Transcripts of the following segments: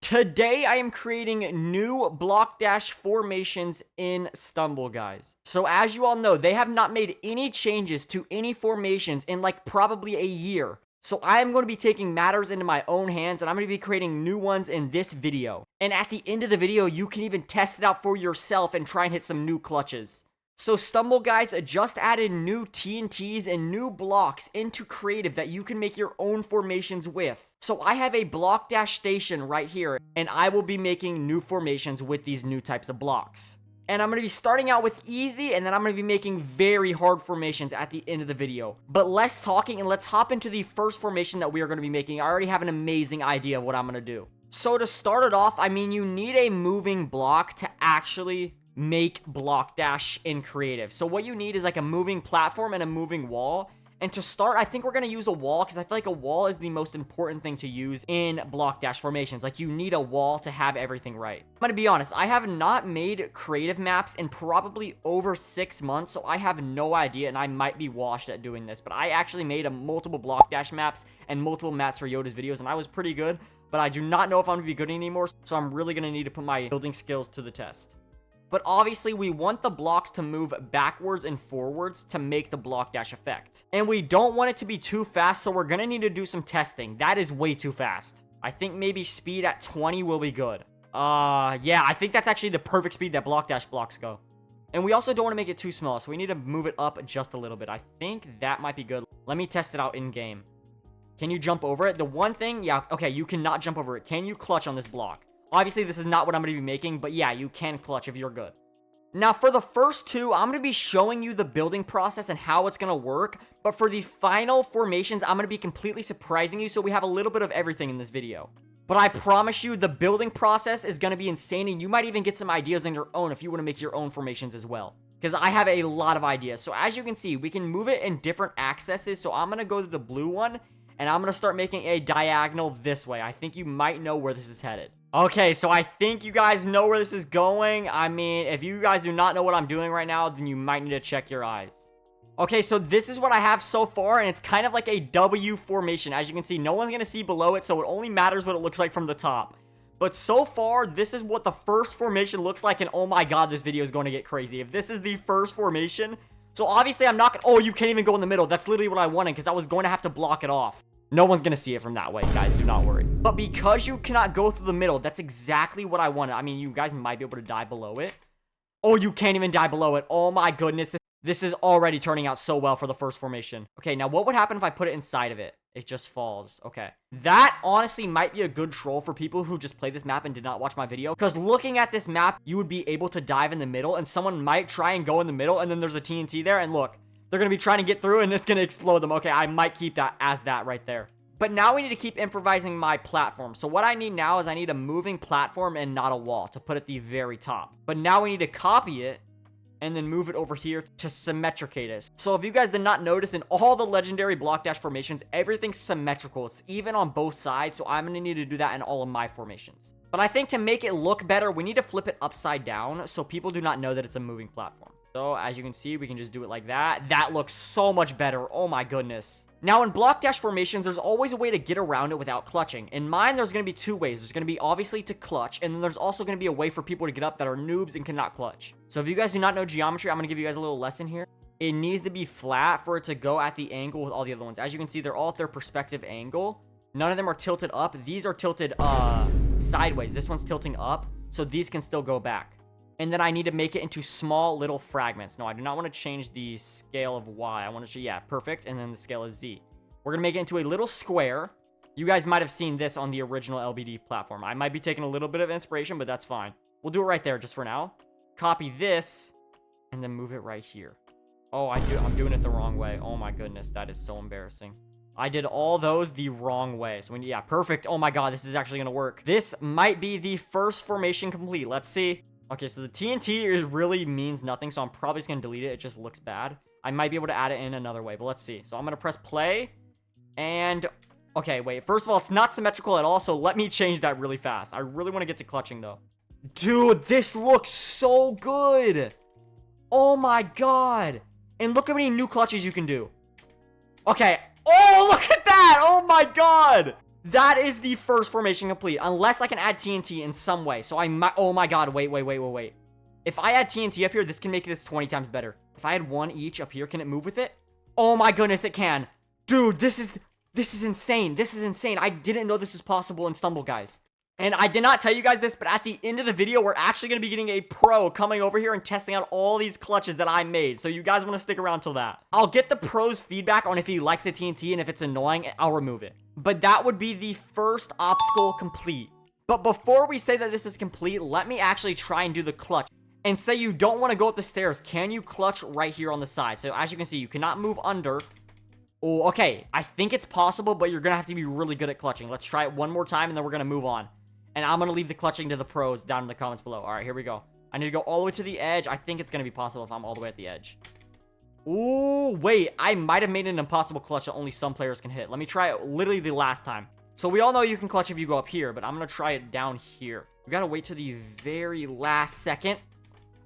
Today, I am creating new block dash formations in Stumble, guys. So as you all know, they have not made any changes to any formations in like probably a year. So I am going to be taking matters into my own hands and I'm going to be creating new ones in this video. And at the end of the video, you can even test it out for yourself and try and hit some new clutches. So Stumble, guys, just added new TNTs and new blocks into creative that you can make your own formations with. So I have a block dash station right here, and I will be making new formations with these new types of blocks. And I'm going to be starting out with easy, and then I'm going to be making very hard formations at the end of the video. But less talking, and let's hop into the first formation that we are going to be making. I already have an amazing idea of what I'm going to do. So to start it off, I mean, you need a moving block to actually make block dash in creative. So what you need is like a moving platform and a moving wall. And to start, I think we're going to use a wall because I feel like a wall is the most important thing to use in block dash formations. Like, you need a wall to have everything right. I'm going to be honest, I have not made creative maps in probably over 6 months, so I have no idea, and I might be washed at doing this. But I actually made a multiple block dash maps and multiple maps for Yoda's videos, and I was pretty good. But I do not know if I'm going to be good anymore, so I'm really going to need to put my building skills to the test. But obviously, we want the blocks to move backwards and forwards to make the block dash effect. And we don't want it to be too fast, so we're going to need to do some testing. That is way too fast. I think maybe speed at 20 will be good. Yeah, I think that's actually the perfect speed that block dash blocks go. And we also don't want to make it too small, so we need to move it up just a little bit. I think that might be good. Let me test it out in game. Can you jump over it? The one thing, yeah, okay, you cannot jump over it. Can you clutch on this block? Obviously, this is not what I'm going to be making, but yeah, you can clutch if you're good. Now, for the first two, I'm going to be showing you the building process and how it's going to work. But for the final formations, I'm going to be completely surprising you, so we have a little bit of everything in this video. But I promise you, the building process is going to be insane, and you might even get some ideas on your own if you want to make your own formations as well. Because I have a lot of ideas. So as you can see, we can move it in different accesses. So I'm going to go to the blue one, and I'm going to start making a diagonal this way. I think you might know where this is headed. Okay, so I think you guys know where this is going. I mean, if you guys do not know what I'm doing right now, then you might need to check your eyes. Okay, so this is what I have so far, and it's kind of like a W formation. As you can see, no one's going to see below it, so it only matters what it looks like from the top. But so far, this is what the first formation looks like, and oh my god, this video is going to get crazy. If this is the first formation, so obviously I'm not going to... Oh, you can't even go in the middle. That's literally what I wanted, because I was going to have to block it off. No one's going to see it from that way, guys. Do not worry. But because you cannot go through the middle, that's exactly what I wanted. I mean, you guys might be able to die below it. Oh, you can't even die below it. Oh my goodness. This is already turning out so well for the first formation. Okay, now what would happen if I put it inside of it? It just falls. Okay. That honestly might be a good troll for people who just play this map and did not watch my video. Because looking at this map, you would be able to dive in the middle and someone might try and go in the middle and then there's a TNT there. And look, they're going to be trying to get through and it's going to explode them. Okay, I might keep that as that right there. But now we need to keep improvising my platform. So what I need now is I need a moving platform and not a wall to put at the very top. But now we need to copy it and then move it over here to symmetricate it. So if you guys did not notice, in all the legendary block dash formations, everything's symmetrical. It's even on both sides. So I'm going to need to do that in all of my formations. But I think to make it look better, we need to flip it upside down so people do not know that it's a moving platform. So as you can see, we can just do it like that. That looks so much better. Oh my goodness. Now in block dash formations, there's always a way to get around it without clutching. In mine, there's going to be two ways. There's going to be obviously to clutch, and then there's also going to be a way for people to get up that are noobs and cannot clutch. So if you guys do not know geometry, I'm going to give you guys a little lesson here. It needs to be flat for it to go at the angle with all the other ones. As you can see, they're all at their perspective angle. None of them are tilted up. These are tilted sideways. This one's tilting up, so these can still go back. And then I need to make it into small little fragments. No, I do not want to change the scale of Y. I want to, yeah, perfect. And then the scale is Z. We're going to make it into a little square. You guys might have seen this on the original LBD platform. I might be taking a little bit of inspiration, but that's fine. We'll do it right there just for now. Copy this and then move it right here. Oh, I'm doing it the wrong way. Oh my goodness, that is so embarrassing. I did all those the wrong way. So, yeah, perfect. Oh my god, this is actually going to work. This might be the first formation complete. Let's see. Okay, so the TNT really means nothing, so I'm probably just going to delete it. It just looks bad. I might be able to add it in another way, but let's see. So I'm going to press play, and... Okay, wait. First of all, it's not symmetrical at all, so let me change that really fast. I really want to get to clutching, though. Dude, this looks so good! Oh my god! And look how many new clutches you can do. Okay. Oh, look at that! Oh my god! That is the first formation complete, unless I can add TNT in some way. So I might, oh my god, wait. If I add TNT up here, this can make this 20 times better. If I had one each up here, can it move with it? Oh my goodness, it can. Dude, this is insane. This is insane. I didn't know this was possible in Stumble, guys. And I did not tell you guys this, but at the end of the video, we're actually going to be getting a pro coming over here and testing out all these clutches that I made. So you guys want to stick around till that. I'll get the pro's feedback on if he likes the TNT, and if it's annoying, I'll remove it. But that would be the first obstacle complete. But before we say that this is complete, let me actually try and do the clutch. And say you don't want to go up the stairs. Can you clutch right here on the side? So as you can see, you cannot move under. Oh, okay. I think it's possible, but you're going to have to be really good at clutching. Let's try it one more time, and then we're going to move on. And I'm going to leave the clutching to the pros down in the comments below. All right, here we go. I need to go all the way to the edge. I think it's going to be possible if I'm all the way at the edge. Ooh, wait. I might have made an impossible clutch that only some players can hit. Let me try it literally the last time. So we all know you can clutch if you go up here, but I'm going to try it down here. You got to wait to the very last second.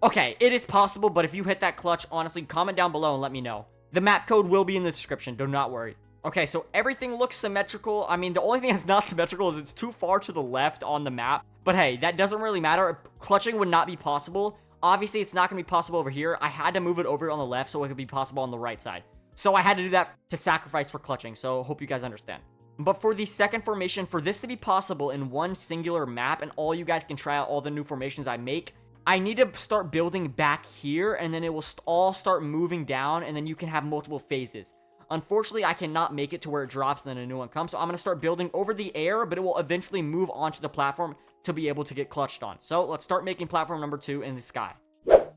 Okay, it is possible, but if you hit that clutch, honestly, comment down below and let me know. The map code will be in the description. Do not worry. Okay, so everything looks symmetrical. I mean, the only thing that's not symmetrical is it's too far to the left on the map. But hey, that doesn't really matter. Clutching would not be possible. Obviously, it's not going to be possible over here. I had to move it over on the left so it could be possible on the right side. So I had to do that to sacrifice for clutching. So hope you guys understand. But for the second formation, for this to be possible in one singular map and all you guys can try out all the new formations I make, I need to start building back here, and then it will all start moving down, and then you can have multiple phases. Unfortunately, I cannot make it to where it drops and then a new one comes, so I'm going to start building over the air, but it will eventually move onto the platform to be able to get clutched on. So let's start making platform number 2 in the sky.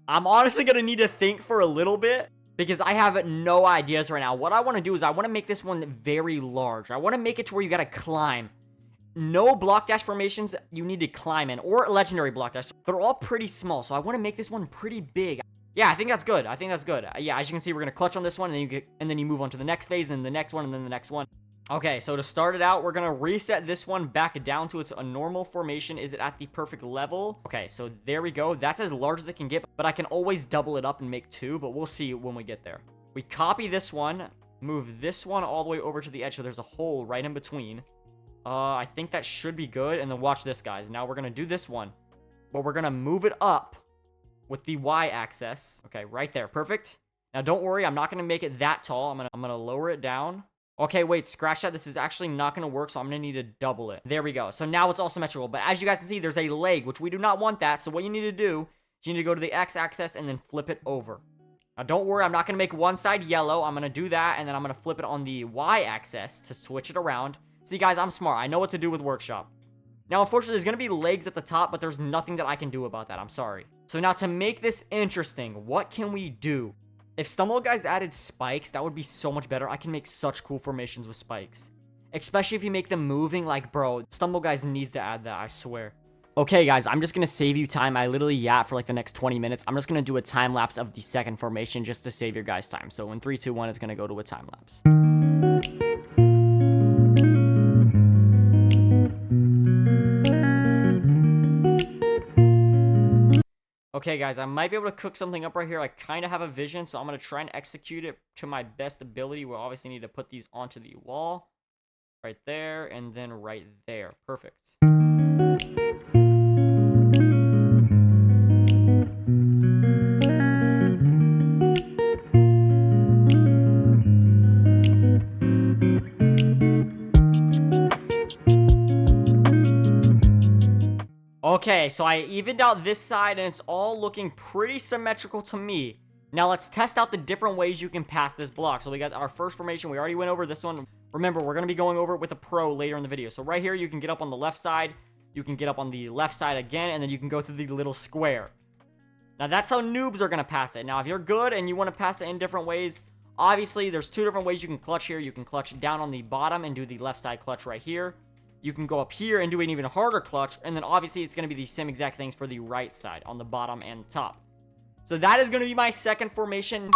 I'm honestly going to need to think for a little bit, because I have no ideas right now. What I want to do is I want to make this one very large. I want to make it to where you got to climb. No block dash formations you need to climb in, or legendary block dash. They're all pretty small, so I want to make this one pretty big. Yeah, I think that's good. Yeah, as you can see, we're going to clutch on this one, and then you move on to the next phase, and the next one, and then the next one. Okay, so to start it out, we're going to reset this one back down to its a normal formation. Is it at the perfect level? Okay, so there we go. That's as large as it can get, but I can always double it up and make 2, but we'll see when we get there. We copy this one, move this one all the way over to the edge, so there's a hole right in between. I think that should be good. And then watch this, guys. Now we're going to do this one, but we're going to move it up with the y-axis. Okay, right there. Perfect. Now, don't worry. I'm not going to make it that tall. I'm going to lower it down. Okay, wait. Scratch that. This is actually not going to work, so I'm going to need to double it. There we go. So now it's all symmetrical. But as you guys can see, there's a leg, which we do not want that. So what you need to do is you need to go to the x-axis and then flip it over. Now, don't worry. I'm not going to make one side yellow. I'm going to do that, and then I'm going to flip it on the y-axis to switch it around. See, guys, I'm smart. I know what to do with Workshop. Now, unfortunately, there's going to be legs at the top, but there's nothing that I can do about that. I'm sorry. So now, to make this interesting, what can we do? If Stumble Guys added spikes, that would be so much better. I can make such cool formations with spikes. Especially if you make them moving. Like, bro, Stumble Guys needs to add that, I swear. Okay, guys, I'm just going to save you time. I literally yapped for like the next 20 minutes. I'm just going to do a time lapse of the second formation just to save your guys time. So in 3, 2, 1, it's going to go to a time lapse. Okay, guys, I might be able to cook something up right here. I kind of have a vision, so I'm going to try and execute it to my best ability. We'll obviously need to put these onto the wall. Right there, and then right there. Perfect. Okay, so I evened out this side, and it's all looking pretty symmetrical to me. Now, let's test out the different ways you can pass this block. So we got our first formation. We already went over this one. Remember, we're going to be going over it with a pro later in the video. So right here, you can get up on the left side. You can get up on the left side again, and then you can go through the little square. Now, that's how noobs are going to pass it. Now, if you're good and you want to pass it in different ways, obviously, there's 2 different ways you can clutch here. You can clutch down on the bottom and do the left side clutch right here. You can go up here and do an even harder clutch, and then obviously it's going to be the same exact things for the right side on the bottom and the top. So that is going to be my second formation.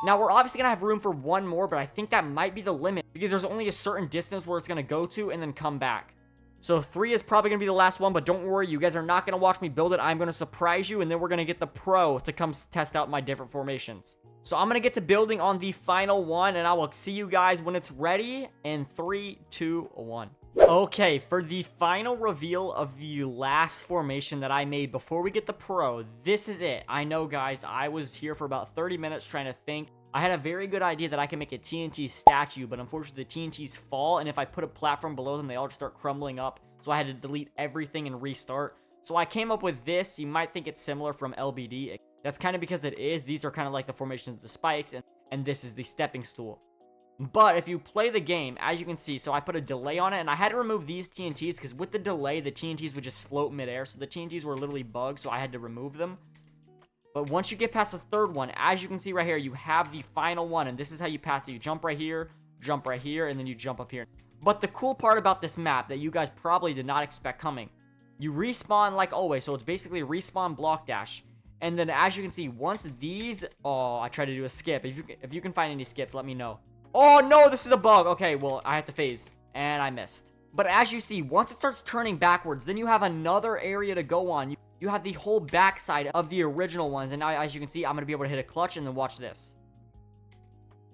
Now, we're obviously going to have room for one more, but I think that might be the limit because there's only a certain distance where it's going to go to and then come back. So 3 is probably going to be the last one, but don't worry, you guys are not going to watch me build it. I'm going to surprise you, and then we're going to get the pro to come test out my different formations. So I'm going to get to building on the final one, and I will see you guys when it's ready in 3, 2, 1. Okay, for the final reveal of the last formation that I made before we get the pro, this is it. I know, guys, I was here for about 30 minutes trying to think. I had a very good idea that I can make a TNT statue, but unfortunately the TNTs fall, and if I put a platform below them, they all just start crumbling up. So I had to delete everything and restart. So I came up with this. You might think it's similar from LBD. That's kind of because it is. These are kind of like the formations of the spikes, and this is the stepping stool. But if you play the game, as you can see, so I put a delay on it, and I had to remove these TNTs because with the delay, the TNTs would just float midair. So the TNTs were literally bugged, so I had to remove them. But once you get past the third one, as you can see right here, you have the final one, and this is how you pass it. You jump right here, and then you jump up here. But the cool part about this map that you guys probably did not expect coming, you respawn like always, so it's basically respawn block dash. And then as you can see, once these... Oh, I tried to do a skip. If you can find any skips, let me know. Oh, no, this is a bug. Okay, well, I have to phase, and I missed. But as you see, once it starts turning backwards, then you have another area to go on. You have the whole backside of the original ones, and now, as you can see, I'm going to be able to hit a clutch, and then watch this.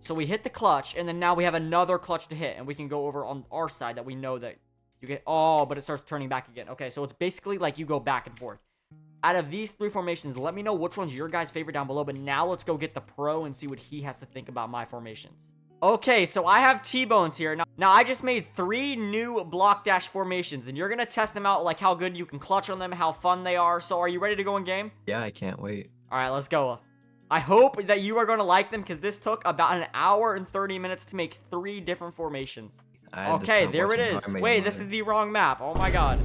So we hit the clutch, and then now we have another clutch to hit, and we can go over on our side that we know that you get... Oh, but it starts turning back again. Okay, so it's basically like you go back and forth. Out of these three formations, let me know which one's your guys' favorite down below, but now let's go get the pro and see what he has to think about my formations. Okay, so I have T-Bones here. Now, I just made 3 new block dash formations, and you're going to test them out, like how good you can clutch on them, how fun they are. So are you ready to go in game? Yeah, I can't wait. All right, let's go. I hope that you are going to like them because this took about an hour and 30 minutes to make 3 different formations. Okay, there it is. Wait, this is the wrong map. Oh my god.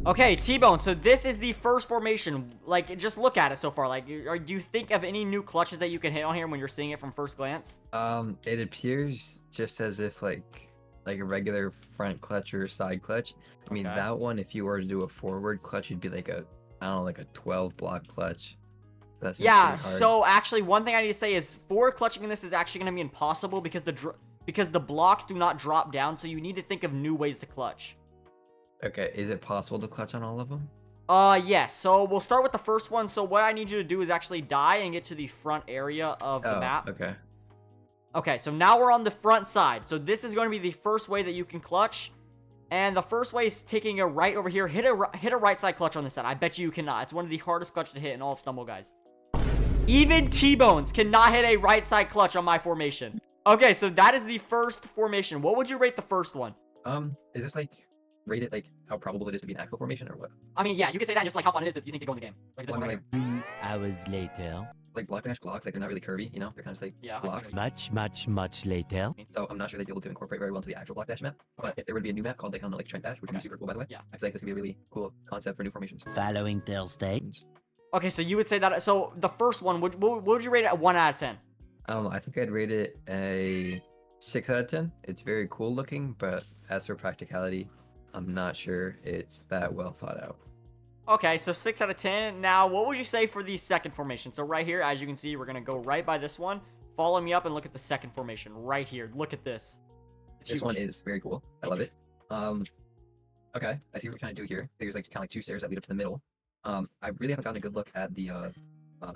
Okay, T-Bone, so this is the first formation. Like, just look at it so far. Like, do you think of any new clutches that you can hit on here when you're seeing it from first glance? It appears just as if like a regular front clutch or side clutch. I mean, that one, if you were to do a forward clutch, would be like a, I don't know, like a 12 block clutch. That's yeah, so actually, one thing I need to say is forward clutching in this is actually going to be impossible because the blocks do not drop down, so you need to think of new ways to clutch. Okay, is it possible to clutch on all of them? Yes. So we'll start with the first one. So what I need you to do is actually die and get to the front area of the map. Okay. Okay, so now we're on the front side. So this is going to be the first way that you can clutch. And the first way is taking a right over here. Hit a right side clutch on this side. I bet you cannot. It's one of the hardest clutch to hit in all of Stumble, guys. Even T-Bones cannot hit a right side clutch on my formation. Okay, so that is the first formation. What would you rate the first one? Is this like... rate it like how probable it is to be an actual formation or what? I mean, yeah, you could say that just like how fun it is that you think to go in the game. Like this one right here. 2 hours later. Like block dash blocks, like they're not really curvy, you know? They're kind of like blocks. Much later. So I'm not sure they'd be able to incorporate very well into the actual block dash map. But if there would be a new map called like, I don't know, like Trent Dash, which would be super cool by the way. Yeah. I feel like this would be a really cool concept for new formations. Following Thursday. Okay, so you would say that. So the first one, what would you rate it at 1 out of 10? I don't know. I think I'd rate it a 6 out of 10. It's very cool looking, but as for practicality, I'm not sure it's that well thought out. Okay, so 6 out of 10. Now, what would you say for the second formation? So right here, as you can see, we're going to go right by this one. Follow me up and look at the second formation right here. Look at this. It's this huge. one is very cool. I love it. Okay, I see what you're trying to do here. There's like kind of like 2 stairs that lead up to the middle. I really haven't gotten a good look at the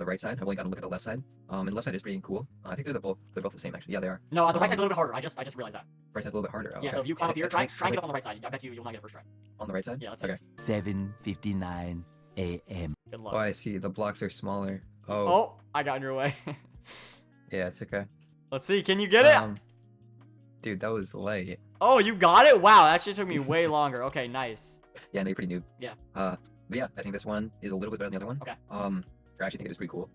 right side. I've only gotten a look at the left side. And the left side is pretty cool. I think they're both the same actually. Yeah, they are. No, the right side's a little bit harder. I just realized that. Right side's a little bit harder. Oh, yeah, okay. so if you climb up here, try and get up on the right side. I bet you'll not get it first try. On the right side? Yeah, let's see. Okay. 7:59 a.m. Good luck. Oh, I see. The blocks are smaller. Oh, I got in your way. Yeah, it's okay. Let's see. Can you get it? Dude, that was late. Oh, you got it? Wow, that shit took me way longer. Okay, nice. Yeah, no, you're pretty noob. Yeah. But yeah, I think this one is a little bit better than the other one. Okay. I actually think it is pretty cool.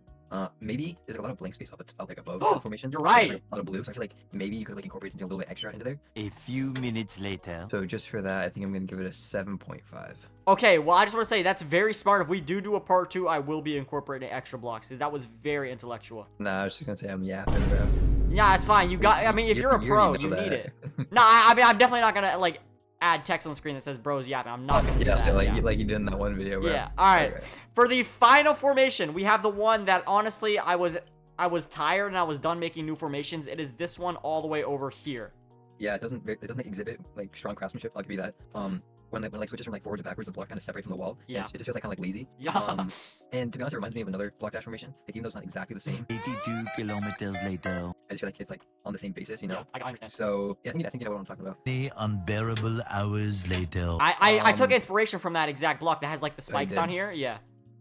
Maybe there's a lot of blank space up like above the formation. You're right. Like, a lot of blue, so I feel like maybe you could like incorporate something a little bit extra into there. A few minutes later. So just for that, I think I'm gonna give it a 7.5. Okay, well, I just want to say that's very smart. If we do a part 2, I will be incorporating extra blocks because that was very intellectual. Nah, I was just gonna say I'm yapping, bro. Yeah, it's fine. You got. I mean, if you're a pro, you need it. No, I mean, I'm definitely not gonna like add text on the screen that says "bros yapping." I'm not gonna do that. Like you did in that one video, bro. Yeah. All right. Okay. For the final formation, we have the one that honestly I was tired and I was done making new formations. It is this one all the way over here. Yeah, it doesn't exhibit like strong craftsmanship. I'll give you that. when it like switches from like forward to backwards, the block kind of separate from the wall. Yeah. And it just feels like kind of like lazy. Yeah. And to be honest, it reminds me of another block dash formation. Like, even though it's not exactly the same, 82 kilometers later. I just feel like it's like on the same basis, you know. Yeah, I understand. So yeah, I think you know what I'm talking about. The unbearable hours later. I took Um, inspiration from that exact block that has like the spikes down did. here. Yeah.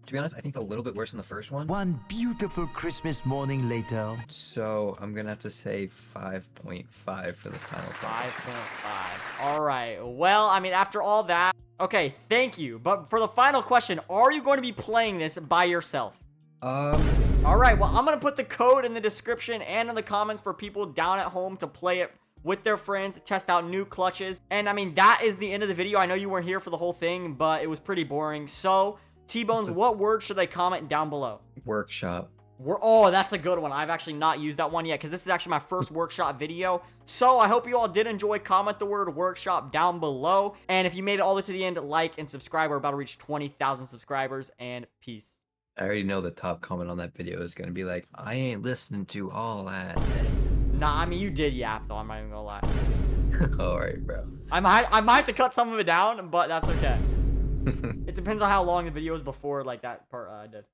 To be honest, I think it's a little bit worse than the first one. One beautiful Christmas morning later. So I'm gonna have to say 5.5 for the final product. 5.5. All right. Well, I mean, after all that, okay, thank you. But for the final question, are you going to be playing this by yourself? All right. Well, I'm going to put the code in the description and in the comments for people down at home to play it with their friends, test out new clutches. And I mean, that is the end of the video. I know you weren't here for the whole thing, but it was pretty boring. So, T-Bones, what word should they comment down below? Workshop. Oh, that's a good one. I've actually not used that one yet because this is actually my first workshop video. So I hope you all did enjoy. Comment the word workshop down below. And if you made it all the way to the end, like and subscribe. We're about to reach 20,000 subscribers. And peace. I already know the top comment on that video is gonna be like, I ain't listening to all that. Nah, I mean, you did yap, though. I'm not even gonna lie. Alright, bro. I might have to cut some of it down, but that's okay. It depends on how long the video is before, like, that part I did.